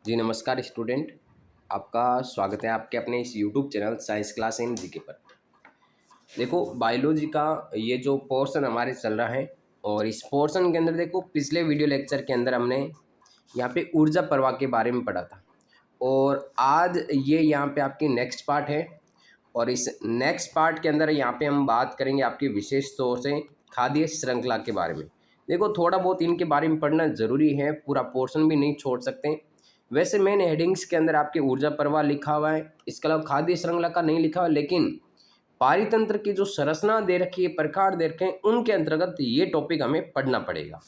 जी नमस्कार स्टूडेंट। आपका स्वागत है आपके अपने इस YouTube channel science class in GK पर। देखो बायोलॉजी का ये जो पोर्शन हमारे चल रहा है और इस पोर्शन के अंदर देखो पिछले वीडियो लेक्चर के अंदर हमने यहाँ पे ऊर्जा प्रवाह के बारे में पढ़ा था और आज ये यहाँ पे आपकी नेक्स्ट पार्ट है। और इस नेक्स्ट पार्ट के अंदर यहाँ पे हम बात करेंगे आपकी विशेष तौर से खाद्य श्रृंखला के बारे में। देखो थोड़ा बहुत इनके बारे में पढ़ना ज़रूरी है, पूरा पोर्शन भी नहीं छोड़ सकते। वैसे मेन हेडिंग्स के अंदर आपके ऊर्जा प्रवाह लिखा हुआ है, इसके अलावा खाद्य श्रृंखला का नहीं लिखा हुआ, लेकिन पारितंत्र की जो संरचना दे रखी है, प्रकार दे रखे हैं, उनके अंतर्गत ये टॉपिक हमें पढ़ना पड़ेगा।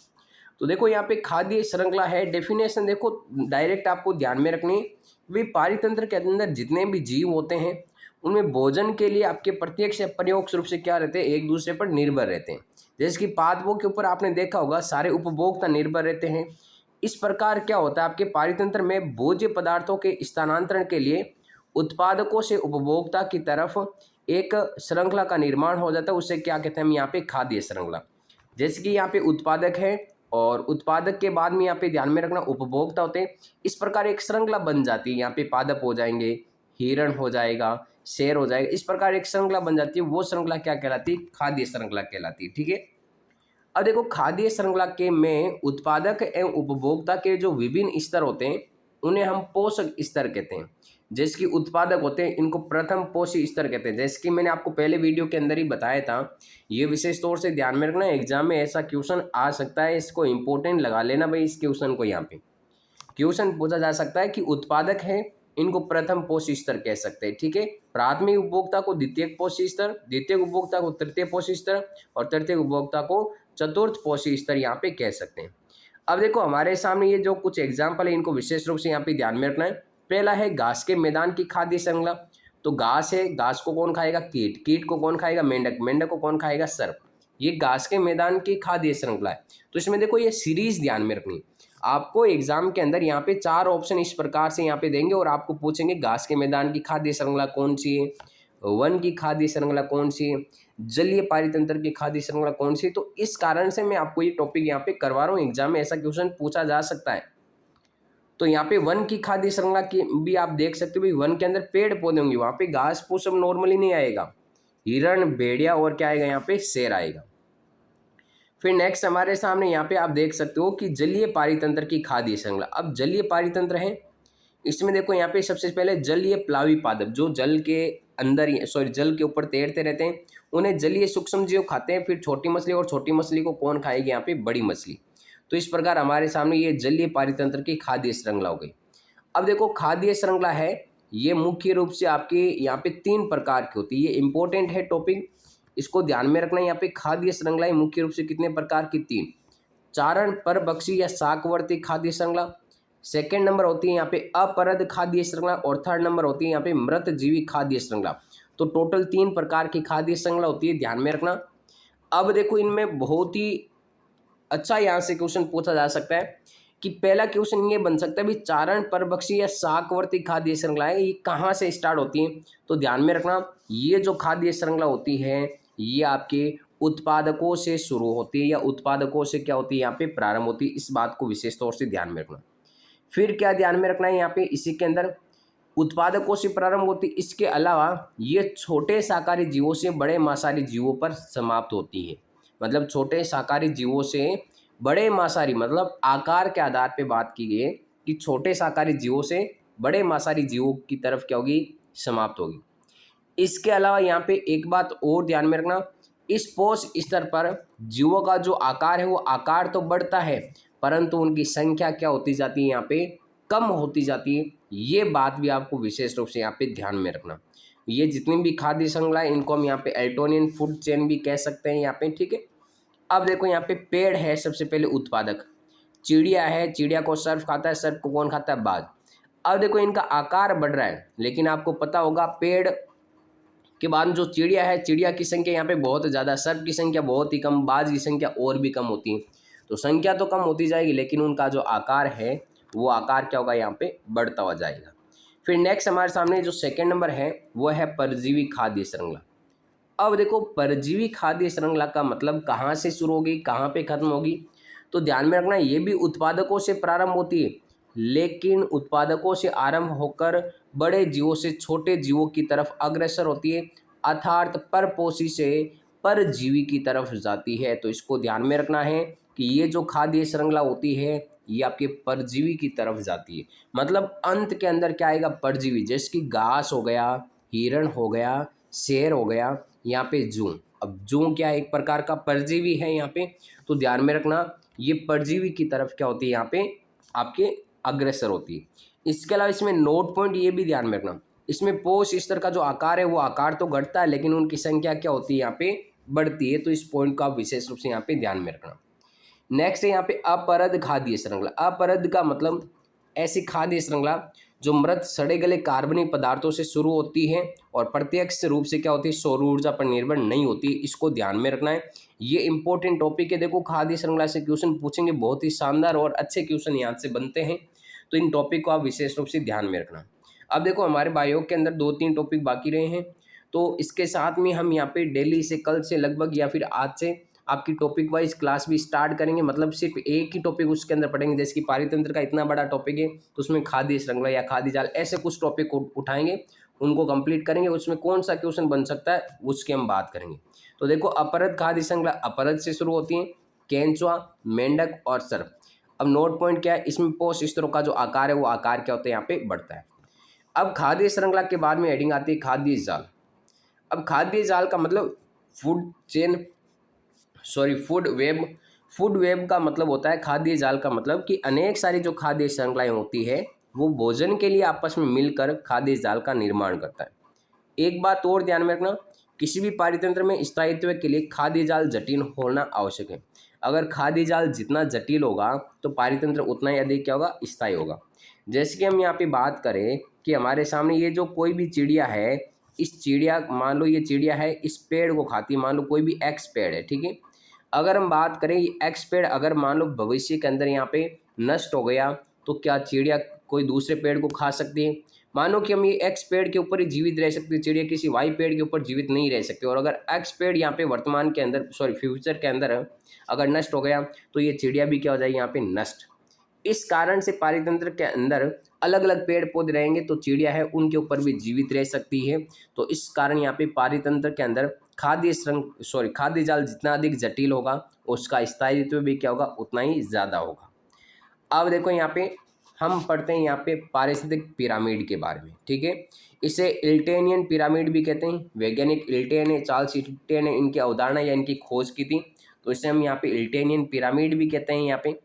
तो देखो यहाँ पे खाद्य श्रृंखला है, डेफिनेशन देखो डायरेक्ट आपको ध्यान में रखनी है। वे पारितंत्र के अंदर जितने भी जीव होते हैं उनमें भोजन के लिए आपके प्रत्यक्ष या परोक्ष रूप से क्या रहते हैं, एक दूसरे पर निर्भर रहते हैं। जैसे कि पादपों के ऊपर आपने देखा होगा सारे उपभोक्ता निर्भर रहते हैं। इस प्रकार क्या होता है आपके पारितंत्र में भोज्य पदार्थों के स्थानांतरण के लिए उत्पादकों से उपभोक्ता की तरफ एक श्रृंखला का निर्माण हो जाता है, उसे क्या कहते हैं हम यहाँ पे खाद्य श्रृंखला। जैसे कि यहाँ पे उत्पादक है और उत्पादक के बाद में यहाँ पे ध्यान में रखना उपभोक्ता होते हैं। इस प्रकार एक श्रृंखला बन जाती है, यहाँ पे पादप हो जाएंगे, हिरण हो जाएगा, शेर हो जाएगा, इस प्रकार एक श्रृंखला बन जाती है। वो श्रृंखला क्या कहलाती है, खाद्य श्रृंखला कहलाती है। ठीक है, अब देखो खाद्य श्रृंखला के में उत्पादक एवं उपभोक्ता के जो विभिन्न स्तर होते हैं उन्हें हम पोषक स्तर कहते हैं। जैसे कि उत्पादक होते हैं इनको प्रथम पोषी स्तर कहते हैं। जैसे कि मैंने आपको पहले वीडियो के अंदर ही बताया था, ये विशेष तौर से ध्यान में रखना, एग्जाम में ऐसा क्वेश्चन आ सकता है, इसको इंपॉर्टेंट लगा लेना भाई। इस क्वेश्चन को यहाँ पे क्वेश्चन पूछा जा सकता है कि उत्पादक है इनको प्रथम पोषी स्तर कह सकते हैं। ठीक है, प्राथमिक उपभोक्ता को द्वितीयक पोषी स्तर, द्वितीयक उपभोक्ता को तृतीय पोषी स्तर और तृतीय उपभोक्ता को चतुर्थ पोषी स्तर यहाँ पे कह सकते हैं। अब देखो हमारे सामने ये जो कुछ एग्जाम्पल है इनको विशेष रूप से यहाँ पे ध्यान में रखना है। पहला है घास के मैदान की खाद्य श्रृंखला। तो घास है, घास को कौन खाएगा, कीट, कीट को कौन खाएगा, मेंढक, मेंढक को कौन खाएगा, सर्प। ये घास के मैदान की खाद्य श्रृंखला है। तो इसमें देखो ये सीरीज ध्यान में रखनी। आपको एग्जाम के अंदर यहाँ पे 4 ऑप्शन इस प्रकार से यहाँ पे देंगे और आपको पूछेंगे घास के मैदान की खाद्य श्रृंखला कौन सी है, वन की खाद्य श्रृंखला कौन सी है, जलीय पारितंत्र की खाद्य श्रृंखला कौन सी है। तो इस कारण से मैं आपको ये टॉपिक यहाँ पे करवा रहा हूँ, एग्जाम में ऐसा क्वेश्चन पूछा जा सकता है। तो यहाँ पे वन की खाद्य श्रृंखला की भी आप देख सकते हो भाई, वन के अंदर पेड़ पौधे होंगे, वहाँ पे घास फूस सब नॉर्मली नहीं आएगा, हिरण, भेड़िया और क्या आएगा, यहाँ पे शेर आएगा। फिर नेक्स्ट हमारे सामने यहाँ पे आप देख सकते हो कि जलीय पारितंत्र की खाद्य श्रृंखला। अब जलीय पारितंत्र है, इसमें देखो यहाँ पे सबसे पहले जलीय प्लावी पादप, जो जल के अंदर जल के ऊपर तैरते रहते हैं, उन्हें जलीय सूक्ष्म जीव खाते हैं। फिर छोटी मछली, और छोटी मछली को कौन खाएगी, यहाँ पे बड़ी मछली। तो इस प्रकार हमारे सामने ये जलीय पारितंत्र की खाद्य श्रृंखला हो गई। अब देखो खाद्य श्रृंखला है ये मुख्य रूप से आपकी यहाँ पे 3 प्रकार की होती है। ये इंपॉर्टेंट है टॉपिक, इसको ध्यान में रखना। यहाँ पे खाद्य श्रृंखलाएं मुख्य रूप से कितने प्रकार की, 3। चारण, परभक्षी या शाकवर्ती खाद्य श्रृंखला। सेकेंड नंबर होती है यहाँ पे अपरद खाद्य श्रृंखला और थर्ड नंबर होती है यहाँ पे मृत जीवी खाद्य श्रृंखला। तो टोटल 3 प्रकार की खाद्य श्रृंखला होती है, ध्यान में रखना। अब देखो इनमें बहुत ही अच्छा यहाँ से क्वेश्चन पूछा जा सकता है कि पहला क्वेश्चन ये बन सकता है भी चारण, परभक्षी या शाकवर्ती खाद्य श्रृंखलाएं ये कहाँ से स्टार्ट होती हैं। तो ध्यान में रखना ये जो खाद्य श्रृंखला होती है ये आपके उत्पादकों से शुरू होती है या उत्पादकों से क्या होती है, यहाँ पे प्रारंभ होती है। इस बात को विशेष तौर से ध्यान में रखना। फिर क्या ध्यान में रखना है, यहाँ पे इसी के अंदर उत्पादकों से प्रारंभ होती है। इसके अलावा ये छोटे शाकाहारी जीवों से बड़े मांसाहारी जीवों पर समाप्त होती है। मतलब छोटे शाकाहारी जीवों से बड़े मांसाहारी, मतलब आकार के आधार पे बात की गई है कि छोटे शाकाहारी जीवों से बड़े मांसाहारी जीवों की तरफ क्या होगी, समाप्त होगी। इसके अलावा यहाँ पे एक बात और ध्यान में रखना, इस पोष स्तर पर जीवों का जो आकार है वो आकार तो बढ़ता है परंतु उनकी संख्या क्या होती जाती है, यहाँ पे कम होती जाती है। ये बात भी आपको विशेष रूप से यहाँ पे ध्यान में रखना। ये जितनी भी खाद्य श्रृंखला है इनको हम यहाँ पे एल्टोनियन फूड चेन भी कह सकते हैं यहाँ पे। ठीक है, अब देखो यहाँ पे पेड़ है, सबसे पहले उत्पादक। चिड़िया है, चिड़िया को सर्प खाता है, सर्प को कौन खाता है, बाज। अब देखो इनका आकार बढ़ रहा है, लेकिन आपको पता होगा पेड़ के बाद जो चिड़िया है, चिड़िया की संख्या यहाँ पे बहुत ज़्यादा, सर्प की संख्या बहुत ही कम, बाज की संख्या और भी कम होती है। तो संख्या तो कम होती जाएगी लेकिन उनका जो आकार है वो आकार क्या होगा, यहाँ पे बढ़ता हुआ जाएगा। फिर नेक्स्ट हमारे सामने जो सेकंड नंबर है वो है परजीवी खाद्य श्रृंखला। अब देखो परजीवी खाद्य श्रृंखला का मतलब कहाँ से शुरू होगी, कहाँ पे खत्म होगी। तो ध्यान में रखना ये भी उत्पादकों से प्रारंभ होती है लेकिन उत्पादकों से आरंभ होकर बड़े जीवों से छोटे जीवों की तरफ अग्रसर होती है, अर्थात परपोषी से परजीवी की तरफ जाती है। तो इसको ध्यान में रखना है कि ये जो खाद्य श्रृंखला होती है ये आपके परजीवी की तरफ जाती है। मतलब अंत के अंदर क्या आएगा, परजीवी, जैसे कि घास हो गया, हिरण हो गया, शेर हो गया, यहाँ पे जूं। अब जूं क्या है, एक प्रकार का परजीवी है यहाँ पे, तो ध्यान में रखना ये परजीवी की तरफ क्या होती है यहाँ पे आपके अग्रसर होती है। इसके अलावा इसमें नोट पॉइंट ये भी ध्यान में रखना, इसमें पोष स्तर का जो आकार है वो आकार तो घटता है लेकिन उनकी संख्या क्या होती है यहाँ पे बढ़ती है। तो इस पॉइंट को आप विशेष रूप से यहाँ पे ध्यान में रखना। नेक्स्ट है यहाँ पे अपरद खाद्य श्रृंखला। अपरद का मतलब ऐसी खाद्य श्रृंखला जो मृत सड़े गले कार्बनिक पदार्थों से शुरू होती है और प्रत्यक्ष रूप से क्या होती है, सौर ऊर्जा पर निर्भर नहीं होती। इसको ध्यान में रखना है, ये इंपॉर्टेंट टॉपिक है। देखो खाद्य श्रृंखला से क्वेश्चन पूछेंगे, बहुत ही शानदार और अच्छे क्वेश्चन यहाँ से बनते हैं, तो इन टॉपिक को आप विशेष रूप से ध्यान में रखना। अब देखो हमारे बायो के अंदर 2-3 टॉपिक बाकी रहे हैं, तो इसके साथ में हम यहाँ पे डेली से कल से लगभग या फिर आज से आपकी टॉपिक वाइज क्लास भी स्टार्ट करेंगे। मतलब सिर्फ एक ही टॉपिक उसके अंदर पढ़ेंगे, जैसे कि पारितंत्र का इतना बड़ा टॉपिक है तो उसमें खाद्य श्रृंखला या खाद्य जाल ऐसे कुछ टॉपिक उठाएंगे, उनको कंप्लीट करेंगे। उसमें कौन सा क्वेश्चन बन सकता है उसकी हम बात करेंगे। तो देखो अपरद खाद्य श्रृंखला अपरद से शुरू होती है, केंचुआ, मेंढक और सर्प। अब नोट पॉइंट क्या है, इसमें पोष स्तरों का जो आकार है वो आकार क्या होता है यहाँ पे बढ़ता है। अब खाद्य श्रृंखला के बाद में हेडिंग आती है खाद्य जाल। अब खाद्य जाल का मतलब फूड चेन, फूड वेब का मतलब होता है, खाद्य जाल का मतलब कि अनेक सारी जो खाद्य श्रृंखलाएं होती है वो भोजन के लिए आपस में मिलकर खाद्य जाल का निर्माण करता है। एक बात और ध्यान में रखना, किसी भी पारितंत्र में स्थायित्व के लिए खाद्य जाल जटिल होना आवश्यक है। अगर खाद्य जाल जितना जटिल होगा तो पारितंत्र उतना ही अधिक क्या होगा, स्थायी होगा। जैसे कि हम यहाँ पे बात करें कि हमारे सामने ये जो कोई भी चिड़िया है, इस चिड़िया, मान लो ये चिड़िया है, इस पेड़ को खाती है, मान लो कोई भी एक्स पेड़ है, ठीक है। अगर हम बात करें ये एक्स पेड़ अगर मान लो भविष्य के अंदर यहाँ पे नष्ट हो गया तो क्या चिड़िया कोई दूसरे पेड़ को खा सकती है? मानो कि हम ये एक्स पेड़ के ऊपर ही जीवित रह सकती है, चिड़िया किसी वाई पेड़ के ऊपर जीवित नहीं रह सकती। और अगर एक्स पेड़ यहाँ पे वर्तमान के अंदर फ्यूचर के अंदर अगर नष्ट हो गया तो ये चिड़िया भी क्या हो जाएगी यहाँ पे नष्ट। इस कारण से पारितंत्र के अंदर अलग अलग पेड़ पौधे रहेंगे तो चिड़िया है उनके ऊपर भी जीवित रह सकती है। तो इस कारण यहाँ पे पारितंत्र के अंदर खाद्य जाल जितना अधिक जटिल होगा उसका स्थायित्व भी क्या होगा उतना ही ज़्यादा होगा। अब देखो यहाँ पे हम पढ़ते हैं यहाँ पे पारिस्थितिक पिरामिड के बारे में, ठीक है। इसे इल्टेनियन पिरामिड भी कहते हैं। वैज्ञानिक इल्टेन है, चार्ल्स इल्टेन ने इनकी अवधारणा या इनकी खोज की थी, तो इसे हम यहाँ पे इल्टेनियन पिरामिड भी कहते हैं यहाँ पे।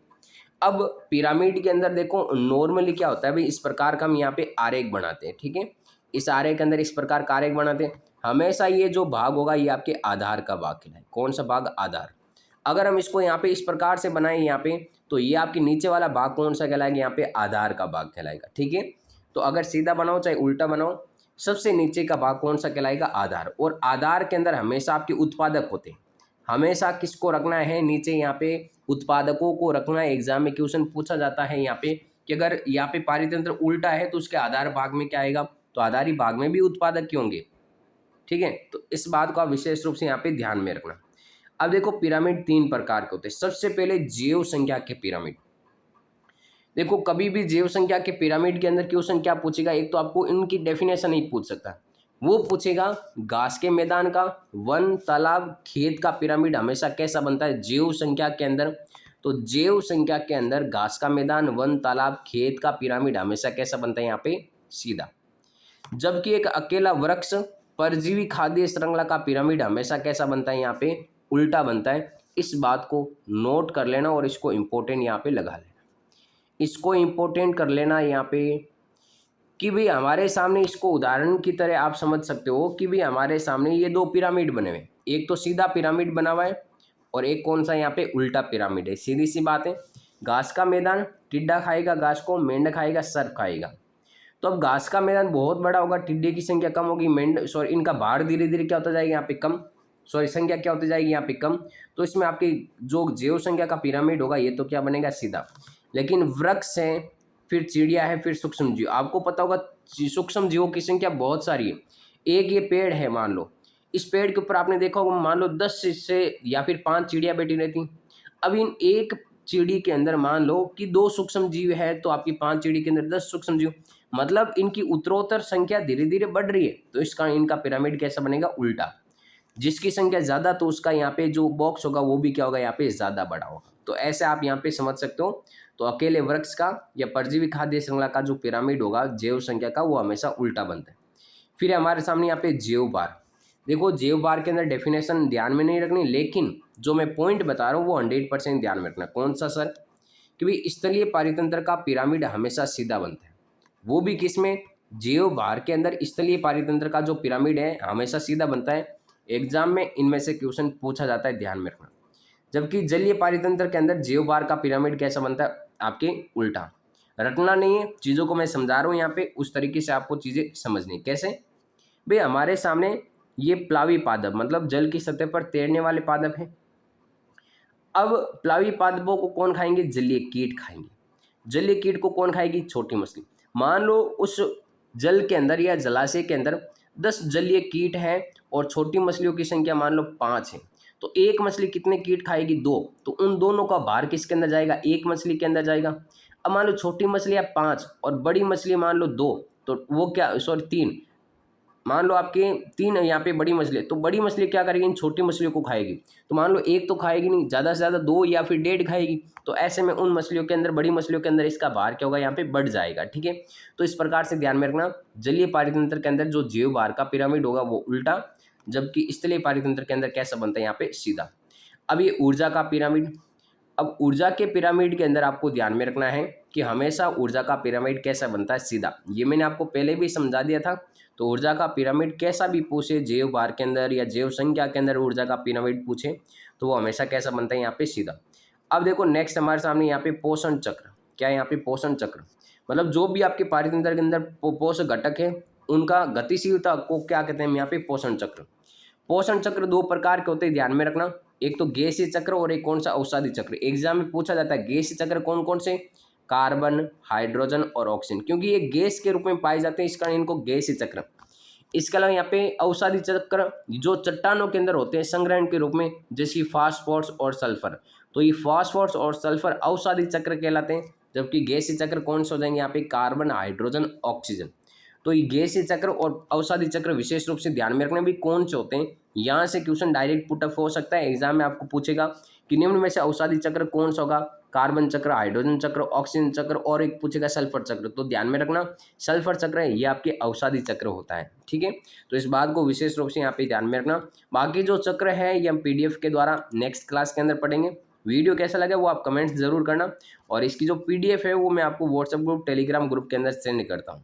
अब पिरामिड के अंदर देखो नॉर्मली क्या होता है भाई, इस प्रकार का हम यहाँ पे आरेख बनाते हैं, ठीक है। इस आरेख के अंदर इस प्रकार का आरेख बनाते हैं। हमेशा ये जो भाग होगा ये आपके आधार का भाग कहलाएगा। कौन सा भाग? आधार। अगर हम इसको यहाँ पे इस प्रकार से बनाएं यहाँ पे, तो ये आपके नीचे वाला भाग कौन सा कहलाएगा? यहाँ पे आधार का भाग कहलाएगा, ठीक है। तो अगर सीधा बनाओ चाहे उल्टा बनाओ, सबसे नीचे का भाग कौन सा कहलाएगा? आधार। और आधार के अंदर हमेशा आपके उत्पादक होते हैं। हमेशा किसको रखना है? नीचे यहाँ पे उत्पादकों को रखना है। एग्जाम में क्वेश्चन पूछा जाता है यहाँ पे कि अगर यहाँ पे पारितंत्र उल्टा है तो उसके आधार भाग में क्या आएगा? तो आधारी भाग में भी उत्पादक क्यों होंगे, ठीक है। तो इस बात को आप विशेष रूप से यहाँ पे ध्यान में रखना। अब देखो पिरामिड 3 प्रकार के होते हैं। सबसे पहले जैव संख्या के पिरामिड। देखो कभी भी जैव संख्या के पिरामिड के अंदर क्वेश्चन क्या पूछेगा, एक तो आपको इनकी डेफिनेशन नहीं पूछ सकता, वो पूछेगा घास के मैदान का, वन, तालाब, खेत का पिरामिड हमेशा कैसा बनता है जैव संख्या के अंदर। तो जैव संख्या के अंदर घास का मैदान, वन, तालाब, खेत का पिरामिड हमेशा कैसा बनता है? यहाँ पे सीधा। जबकि एक अकेला वृक्ष, परजीवी खाद्य श्रृंखला का पिरामिड हमेशा कैसा बनता है? यहाँ पे उल्टा बनता है। इस बात को नोट कर लेना और इसको इम्पोर्टेंट यहाँ पे लगा लेना। इसको इम्पोर्टेंट कर लेना यहाँ पे कि भाई हमारे सामने, इसको उदाहरण की तरह आप समझ सकते हो कि भाई हमारे सामने ये 2 पिरामिड बने हुए, एक तो सीधा पिरामिड बना हुआ है और एक कौन सा यहाँ पे उल्टा पिरामिड है। सीधी सी बात है, घास का मैदान, टिड्डा खाएगा घास को, मेंढक खाएगा, सर्प खाएगा। तो अब घास का मैदान बहुत बड़ा होगा, टिड्डे की संख्या कम होगी, इनका भार धीरे धीरे क्या होता जाएगा यहाँ पे कम, संख्या क्या होती जाएगी यहाँ पे कम। तो इसमें आपकी जो जैव संख्या का पिरामिड होगा ये तो क्या बनेगा? सीधा। लेकिन वृक्ष है, फिर चिड़िया है, फिर सूक्ष्म जीव। आपको पता होगा सूक्ष्म जीवों की संख्या बहुत सारी है। एक ये पेड़ है, मान लो इस पेड़ के ऊपर आपने देखा होगा मान लो 10 से या फिर 5 चिड़िया बैठी रहती। अब इन एक चिड़ी के अंदर मान लो कि 2 सूक्ष्म जीव है, तो आपकी 5 चिड़ी के अंदर 10 सूक्ष्म जीव, मतलब इनकी उत्तरोत्तर संख्या धीरे धीरे बढ़ रही है, तो इसका इनका पिरामिड कैसा बनेगा, उल्टा। जिसकी संख्या ज़्यादा तो उसका यहाँ पे जो बॉक्स होगा वो भी क्या होगा, यहाँ पे ज़्यादा बड़ा होगा। तो ऐसे आप यहाँ पे समझ सकते हो। तो अकेले वृक्ष का या परजीवी खाद्य श्रृंखला का जो पिरामिड होगा जैव संख्या का, वो हमेशा उल्टा बनता है। फिर हमारे सामने यहाँ पे जैव बार। देखो जैव बार के अंदर डेफिनेशन ध्यान में नहीं रखनी, लेकिन जो मैं पॉइंट बता रहा हूँ वो 100% ध्यान में रखना। कौन सा सर? क्योंकि स्थलीय पारितंत्र का पिरामिड हमेशा सीधा बनता है, वो भी किसमें, जैव बार के अंदर स्थलीय पारितंत्र का जो पिरामिड है हमेशा सीधा बनता है। एग्जाम में इनमें से क्वेश्चन पूछा जाता है, ध्यान में रखना। जबकि जलीय पारितंत्र के अंदर जैव बार का पिरामिड कैसा बनता है, आपके उल्टा। रटना नहीं है, चीज़ों को मैं समझा रहा हूँ यहाँ पे, उस तरीके से आपको चीज़ें समझनी। कैसे भाई, हमारे सामने ये प्लावी पादप मतलब जल की सतह पर तैरने वाले पादप हैं। अब प्लावी पादपों को कौन खाएंगे, जलीय कीट खाएंगे। जलीय कीट को कौन खाएगी, छोटी मछली। मान लो उस जल के अंदर या जलाशय के अंदर 10 जलीय कीट हैं और छोटी मछलियों की संख्या मान लो 5 है, तो एक मछली कितने कीट खाएगी, 2। तो उन दोनों का भार किसके अंदर जाएगा, एक मछली के अंदर जाएगा। अब मान लो छोटी मछली 5 और बड़ी मछली मान लो 2, तो वो क्या, सॉरी 3, मान लो आपके 3 यहाँ पे बड़ी मछली, तो बड़ी मछली क्या करेगी, इन छोटी मछलियों को खाएगी। तो मान लो एक तो खाएगी नहीं, ज़्यादा से ज़्यादा 2 या फिर 1.5 खाएगी। तो ऐसे में उन मछलियों के अंदर, बड़ी मछलियों के अंदर इसका भार क्या होगा, यहाँ पे बढ़ जाएगा। ठीक है, तो इस प्रकार से ध्यान में रखना, जलीय पारितंत्र के अंदर जो जैव भार का पिरामिड होगा वो उल्टा, जबकि स्थलीय पारितंत्र के अंदर कैसा बनता है, यहाँ पे सीधा। अब ये ऊर्जा का पिरामिड। अब ऊर्जा के पिरामिड के अंदर आपको ध्यान में रखना है कि हमेशा ऊर्जा का पिरामिड कैसा बनता है, सीधा। ये मैंने आपको पहले भी समझा दिया था। तो ऊर्जा का पिरामिड कैसा भी पूछे, जैव भार के अंदर या जैव संख्या के अंदर ऊर्जा का पिरामिड पूछे, तो वो हमेशा कैसा बनता है, यहाँ पे सीधा। अब देखो नेक्स्ट हमारे सामने यहाँ पे पोषण चक्र। क्या है यहाँ पे, पोषण चक्र, मतलब जो भी आपके पारितंत्र के अंदर पोषक घटक है उनका गतिशीलता को क्या कहते हैं, यहाँ पे पोषण चक्र। पोषण चक्र 2 प्रकार के होते हैं, ध्यान में रखना। एक तो गैसीय चक्र और एक कौन सा, औषधि चक्र। एग्जाम में पूछा जाता है गैसीय चक्र कौन कौन से, कार्बन, हाइड्रोजन और ऑक्सीजन, क्योंकि ये गैस के रूप में पाए जाते हैं, इस कारण इनको गैसीय चक्र। इसके अलावा यहाँ पे औषधि चक्र जो चट्टानों के अंदर होते हैं संग्रहण के रूप में, जैसे फास्फोरस और सल्फर, तो ये फास्फोरस और सल्फर औषधि चक्र कहलाते हैं। जबकि गैसीय चक्र कौन से हो जाएंगे, यहाँ पे कार्बन, हाइड्रोजन, ऑक्सीजन। तो ये गैसीय चक्र और औषधि चक्र विशेष रूप से ध्यान में रखना भी कौन से होते हैं। यहाँ से क्वेश्चन डायरेक्ट पुटअप हो सकता है, एग्जाम में आपको पूछेगा कि निम्न में से औषधि चक्र कौन सा होगा, कार्बन चक्र, हाइड्रोजन चक्र, ऑक्सीजन चक्र और एक पूछेगा सल्फर चक्र। तो ध्यान में रखना सल्फर चक्र है ये आपके औषधि चक्र होता है। ठीक है, तो इस बात को विशेष रूप से यहाँ पे ध्यान में रखना। बाकी जो चक्र है ये हम PDF के द्वारा नेक्स्ट क्लास के अंदर पढ़ेंगे। वीडियो कैसा लगा वो आप कमेंट्स जरूर करना, और इसकी जो PDF है वो मैं आपको व्हाट्सएप ग्रुप, टेलीग्राम ग्रुप के अंदर सेंड करता हूँ।